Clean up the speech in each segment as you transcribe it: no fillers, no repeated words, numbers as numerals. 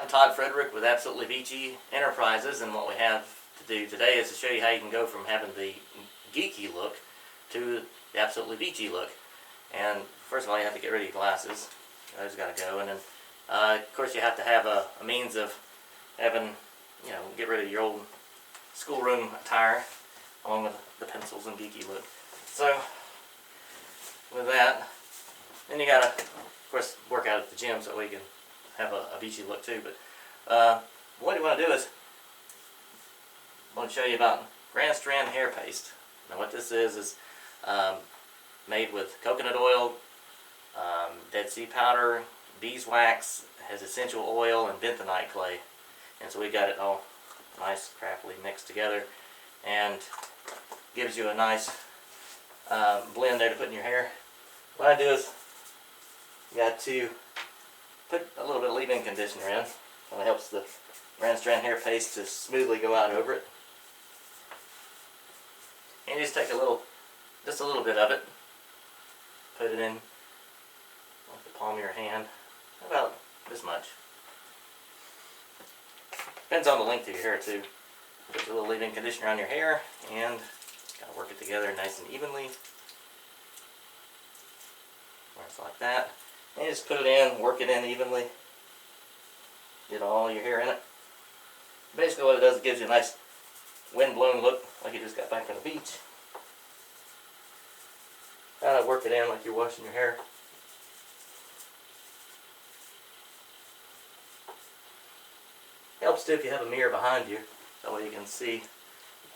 I'm Todd Frederick with Absolutely Beachy Enterprises, and what we have to do today is to show you how you can go from having the geeky look to the Absolutely Beachy look. And first of all, you have to get rid of your glasses. Those got to go, and then of course you have to have a means of having, get rid of your old schoolroom attire along with the pencils and geeky look. So with that, then you gotta, of course, work out at the gym so we can have a beachy look too. But what you want to do is, I want to show you about Strand hair paste. Now what this is made with coconut oil, Dead Sea powder, beeswax, has essential oil, and bentonite clay. And so we got it all nice, craftily mixed together, and gives you a nice blend there to put in your hair. What I do is, you got to put a little bit of leave-in conditioner in. So it helps the Strand hair paste to smoothly go out over it. And you just take just a little bit of it, put it in like the palm of your hand, about this much. Depends on the length of your hair too. Put a little leave-in conditioner on your hair and gotta work it together nice and evenly. Works like that. And you just put it in, work it in evenly. Get all your hair in it. Basically what it does, it gives you a nice wind-blown look, like you just got back from the beach. Work it in like you're washing your hair. Helps too if you have a mirror behind you, that way you can see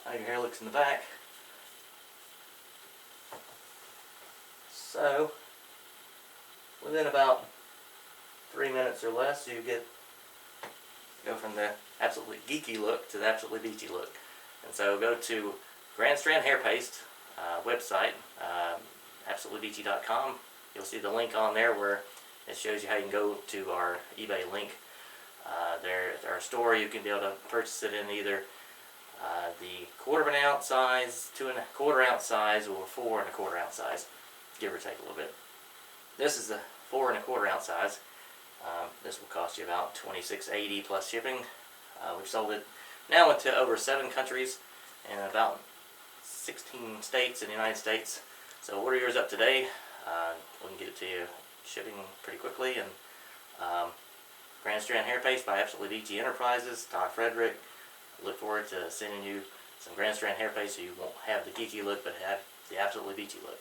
how your hair looks in the back. So, within about 3 minutes or less, you go from the Absolutely Geeky look to the Absolutely Beachy look. And so go to Strand hair paste website, absolutelybeachy.com. You'll see the link on there where it shows you how you can go to our eBay link. There at our store, you can be able to purchase it in either the 1/4 ounce size, 2 1/4 ounce size, or 4 1/4 ounce size, give or take a little bit. This is the 4 1/4 ounce size. This will cost you about $26.80 plus shipping. We've sold it now into over 7 countries and about 16 states in the United States. So order yours up today. We can get it to you shipping pretty quickly. And Strand hair paste by Absolutely Beachy Enterprises, Todd Frederick. I look forward to sending you some Strand hair paste so you won't have the geeky look but have the Absolutely Beachy look.